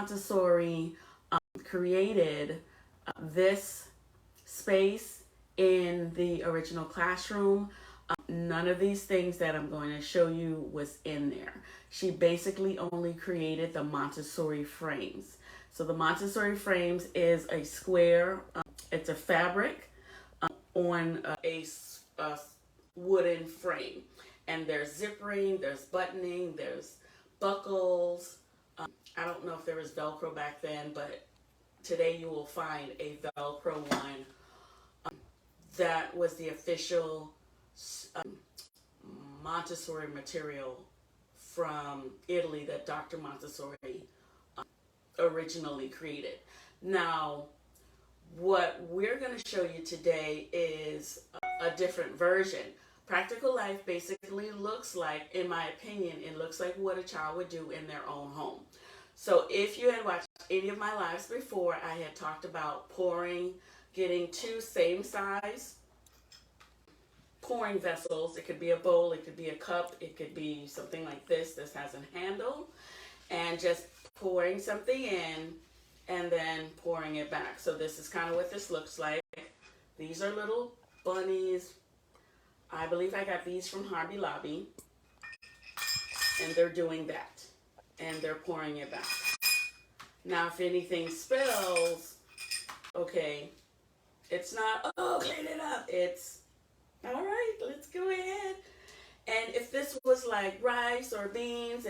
Montessori created this space in the original classroom, none of these things that I'm going to show you was in there. She basically only created the Montessori frames. So the Montessori frames is a square, it's a fabric on a wooden frame. And there's zippering, there's buttoning, there's buckles. I don't know if there was Velcro back then, but today you will find a Velcro one. That was the official Montessori material from Italy that Dr. Montessori originally created. Now, what we're going to show you today is a different version. Practical life basically looks like, in my opinion, it looks like what a child would do in their own home. So if you had watched any of my lives before, I had talked about pouring, getting two same size pouring vessels. It could be a bowl, it could be a cup, it could be something like this. This has a handle, and just pouring something in and then pouring it back. So this is kind of what this looks like. These are little bunnies. I believe I got these from Hobby Lobby, and they're doing that, and they're pouring it back. Now, if anything spills, okay, it's not, oh, clean it up. It's, all right, let's go ahead. And if this was like rice or beans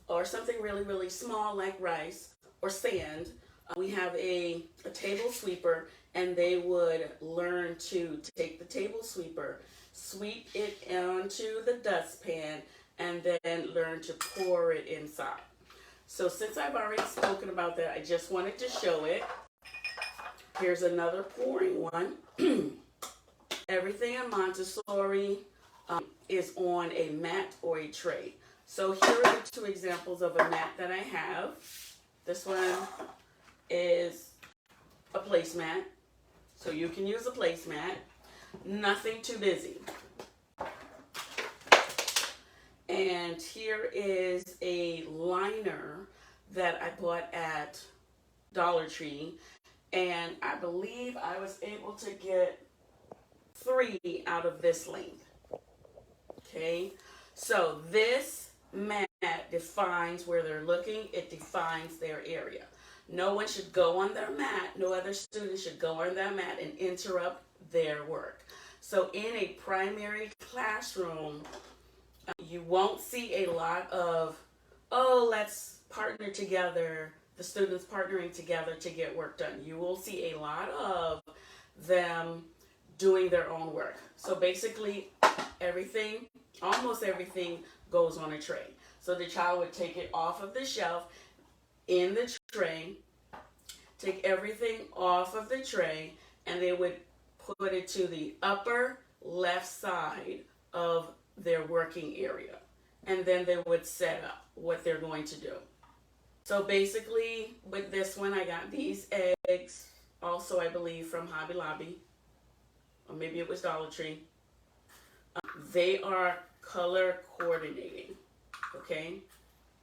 or something really, really small like rice or sand, we have a table sweeper, and they would learn to take the table sweeper, sweep it onto the dustpan, and then learn to pour it inside. So since I've already spoken about that, I just wanted to show it. Here's another pouring one. Everything in Montessori is on a mat or a tray. So here are the two examples of a mat that I have. This one is a placemat. So you can use a placemat. Nothing too busy. And here is a liner that I bought at Dollar Tree. And I believe I was able to get 3 out of this length. Okay, so this mat defines where they're looking. It defines their area. No one should go on their mat. No other student should go on their mat and interrupt their work. So in a primary classroom, you won't see a lot of, oh, let's partner together, the students partnering together to get work done. You will see a lot of them doing their own work. So basically everything, almost everything goes on a tray. So the child would take it off of the shelf in the tray, take everything off of the tray, and they would put it to the upper left side of their working area. And then they would set up what they're going to do. So basically with this one, I got these eggs, also I believe from Hobby Lobby, or maybe it was Dollar Tree. They are color coordinating, okay?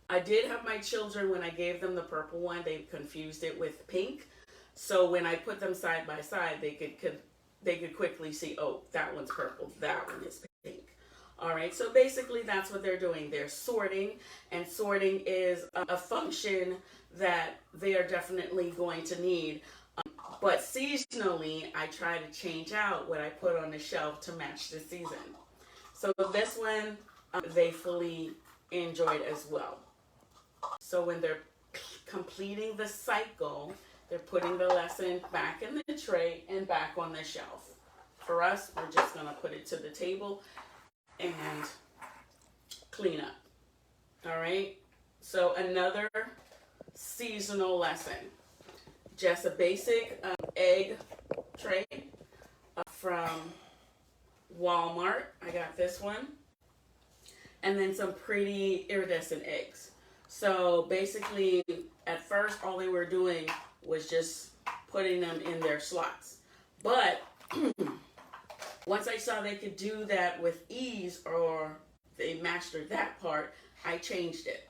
I did have my children, when I gave them the purple one, they confused it with pink. So when I put them side by side, they could quickly see, oh, that one's purple, that one is pink. All right, so basically that's what they're doing. They're sorting, and sorting is a function that they are definitely going to need. But seasonally, I try to change out what I put on the shelf to match the season. So this one, they fully enjoyed as well. So when they're completing the cycle, they're putting the lesson back in the tray and back on the shelf. For us, we're just going to put it to the table and clean up. All right? So another seasonal lesson. Just a basic egg tray from Walmart. I got this one. And then some pretty iridescent eggs. So basically, at first, all they were doing was just putting them in their slots. But once I saw they could do that with ease, or they mastered that part, I changed it.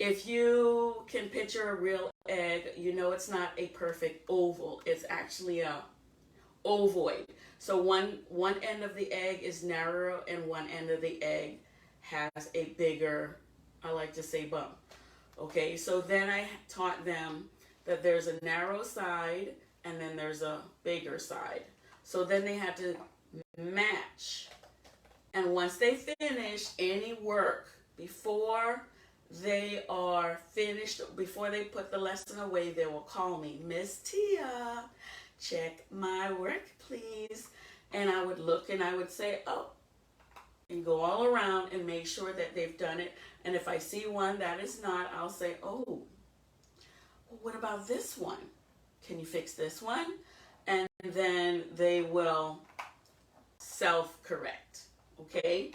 If you can picture a real egg, you know it's not a perfect oval. It's actually a ovoid. So one end of the egg is narrower and one end of the egg has a bigger, I like to say, bump. Okay, so then I taught them that there's a narrow side and then there's a bigger side. So then they had to match. And once they finish any work before they are finished, before they put the lesson away, they will call me, Miss Tia, check my work, please. And I would look and I would say, oh, and go all around and make sure that they've done it. And if I see one that is not, I'll say, oh, well, what about this one? Can you fix this one? And then they will self-correct, okay?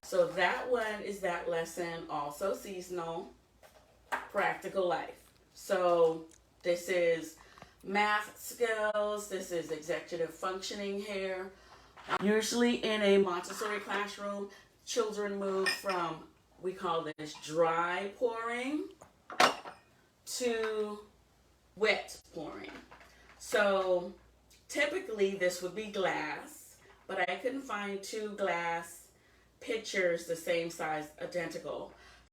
So that one is that lesson, also seasonal, practical life. So this is math skills, this is executive functioning here. Usually in a Montessori classroom, children move from, we call this dry pouring to wet pouring. So typically this would be glass, but I couldn't find two glass pitchers the same size, identical.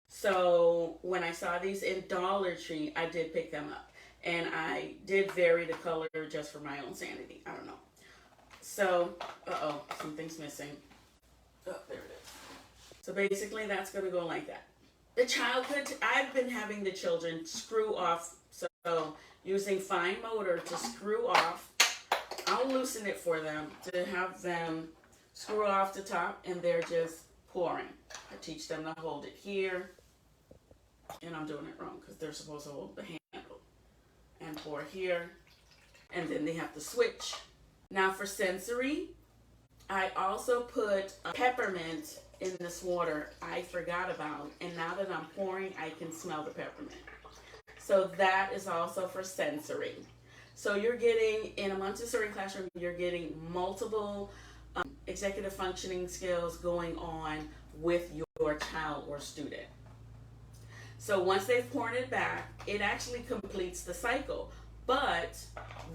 So when I saw these in Dollar Tree, I did pick them up. And I did vary the color just for my own sanity. I don't know. So, something's missing. Oh, there it is. So basically that's going to go like that. The childhood, I've been having the children screw off. So using fine motor to screw off. I'll loosen it for them to have them screw off the top and they're just pouring. I teach them to hold it here. And I'm doing it wrong because they're supposed to hold the handle. And pour here. And then they have to switch. Now for sensory, I also put a peppermint in this water I forgot about. And now that I'm pouring, I can smell the peppermint. So that is also for sensory. So you're getting, in a Montessori classroom, you're getting multiple executive functioning skills going on with your child or student. So once they've poured it back, it actually completes the cycle. But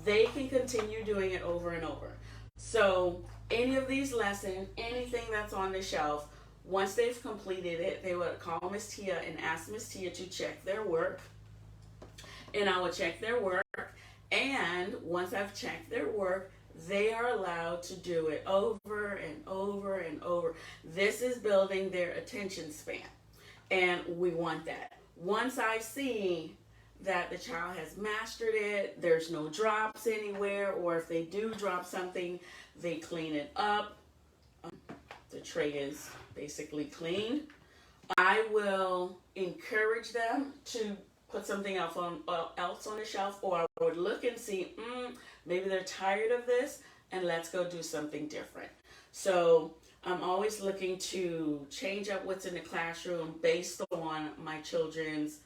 they can continue doing it over and over. So any of these lessons, anything that's on the shelf, once they've completed it, they would call Miss Tia and ask Miss Tia to check their work. And I would check their work. And once I've checked their work, they are allowed to do it over and over and over. This is building their attention span. And we want that. Once I see that the child has mastered it, there's no drops anywhere, or if they do drop something, they clean it up. The tray is basically clean. I will encourage them to put something else on the shelf, or I would look and see, maybe they're tired of this, and let's go do something different. So I'm always looking to change up what's in the classroom based on my children's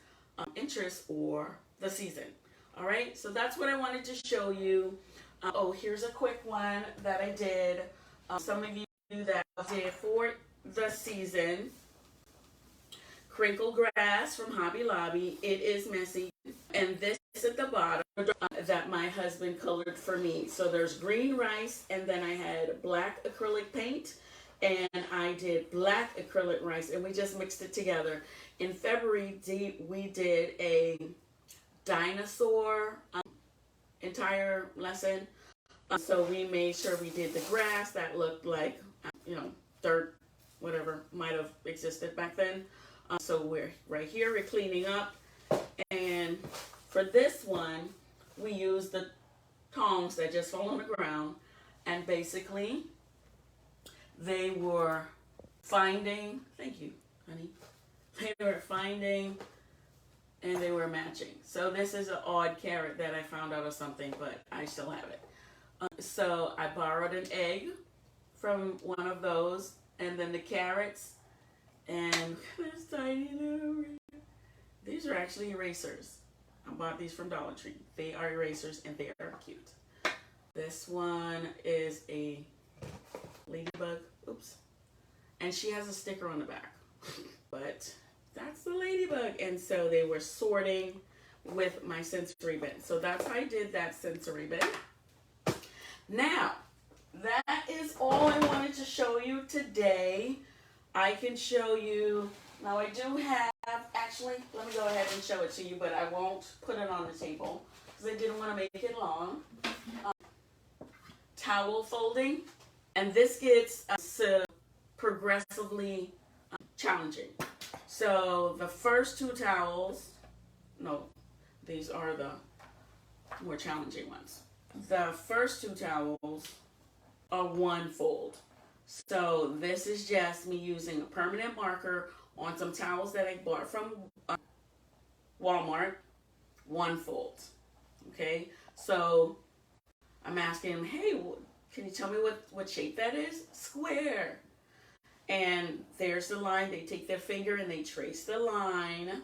interests or the season. All right, so that's what I wanted to show you. Here's a quick one that I did. Some of you that did for the season. Crinkle grass from Hobby Lobby. It is messy. And this at the bottom that my husband colored for me. So there's green rice, and then I had black acrylic paint, and I did black acrylic rice, and we just mixed it together. In February, we did a dinosaur entire lesson. So we made sure we did the grass that looked like, dirt, whatever might have existed back then. So we're right here, we're cleaning up. And for this one, we use the tongs that just fall on the ground. And basically, they were finding, thank you, honey. They were finding and they were matching. So this is an odd carrot that I found out of something, but I still have it. So I borrowed an egg from one of those, and then the carrots, and this tiny little, these are actually erasers. I bought these from Dollar Tree. They are erasers and they are cute. This one is a ladybug, oops, and she has a sticker on the back. But that's the ladybug. And so they were sorting with my sensory bin. So that's how I did that sensory bin. Now, that is all I wanted to show you today. I can show you, now I do have, actually, let me go ahead and show it to you, but I won't put it on the table because I didn't want to make it long. Towel folding, and this gets progressively challenging. So the first two towels, no, these are the more challenging ones. The first two towels are one fold. So this is just me using a permanent marker on some towels that I bought from Walmart, one fold. Okay, so I'm asking him, hey, can you tell me what shape that is? Square. And there's the line. They take their finger and they trace the line,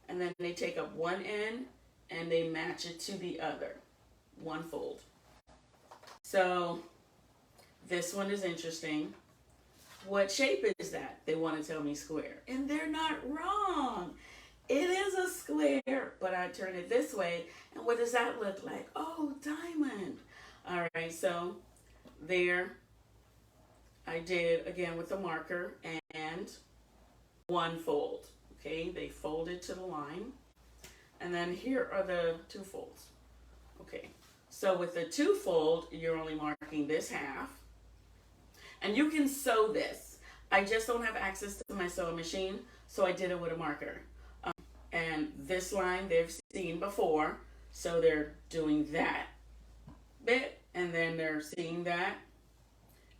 and then they take up one end and they match it to the other. One fold. So this one is interesting. What shape is that? They want to tell me square. And they're not wrong. It is a square, but I turn it this way. And what does that look like? Oh, diamond. All right, so there I did again with the marker and one fold. Okay, they folded to the line. And then here are the two folds. Okay, so with the two fold, you're only marking this half. And you can sew this. I just don't have access to my sewing machine, so I did it with a marker. And this line they've seen before, so they're doing that bit, and then they're seeing that,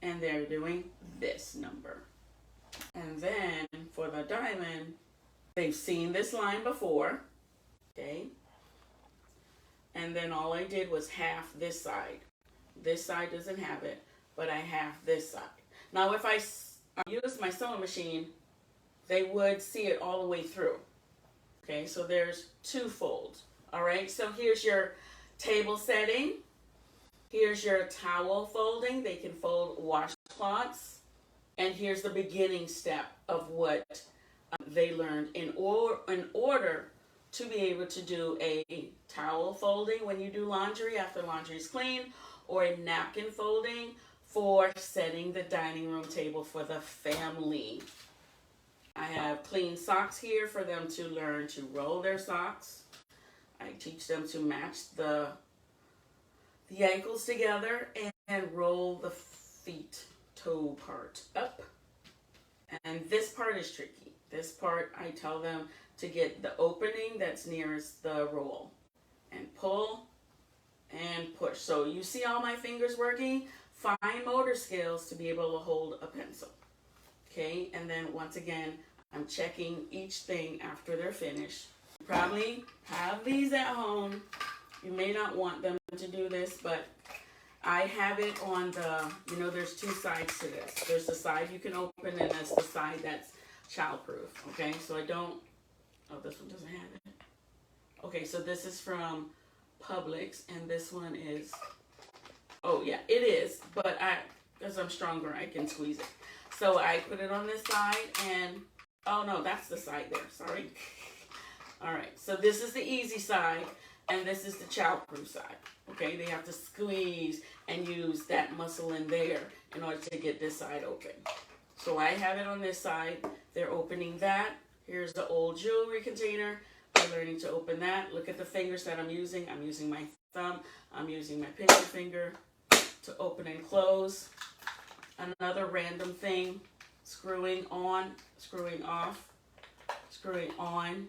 and they're doing this number. And then for the diamond, they've seen this line before, okay? And then all I did was half this side. This side doesn't have it, but I half this side. Now if I use my sewing machine, they would see it all the way through. Okay, so there's two folds. All right, so here's your table setting. Here's your towel folding. They can fold washcloths. And here's the beginning step of what they learned in order to be able to do a towel folding when you do laundry after laundry is clean, or a napkin folding for setting the dining room table for the family. I have clean socks here for them to learn to roll their socks. I teach them to match the ankles together and roll the feet toe part up. And this part is tricky. This part I tell them to get the opening that's nearest the roll and pull and push. So you see all my fingers working? Fine motor skills to be able to hold a pencil. Okay, and then once again, I'm checking each thing after they're finished. You probably have these at home. You may not want them to do this, but I have it on the, there's two sides to this. There's the side you can open, and that's the side that's childproof. Okay, so I don't, this one doesn't have it. Okay, so this is from Publix, and this one is, oh yeah, it is, but because I'm stronger, I can squeeze it. So I put it on this side, and oh no, that's the side there, sorry. All right, so this is the easy side, and this is the childproof side. Okay, they have to squeeze and use that muscle in there in order to get this side open. So I have it on this side. They're opening that. Here's the old jewelry container. They're learning to open that. Look at the fingers that I'm using. I'm using my thumb. I'm using my pinky finger to open and close. Another random thing, screwing on, screwing off, screwing on,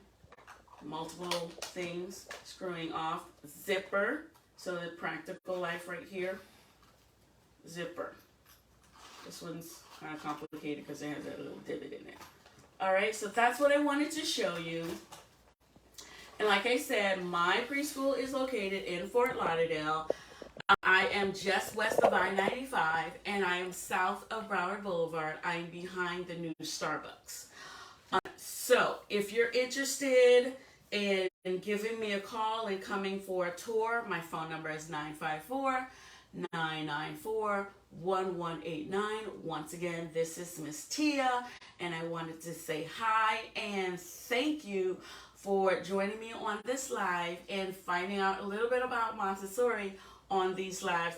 multiple things, screwing off, zipper, so the practical life right here, zipper. This one's kind of complicated because it has a little divot in it. All right, so that's what I wanted to show you. And like I said, my preschool is located in Fort Lauderdale. I am just west of I-95, and I am south of Broward Boulevard. I am behind the new Starbucks. So if you're interested in giving me a call and coming for a tour, my phone number is 994-1189. Once again, this is Miss Tia, and I wanted to say hi and thank you for joining me on this live and finding out a little bit about Montessori on these lives.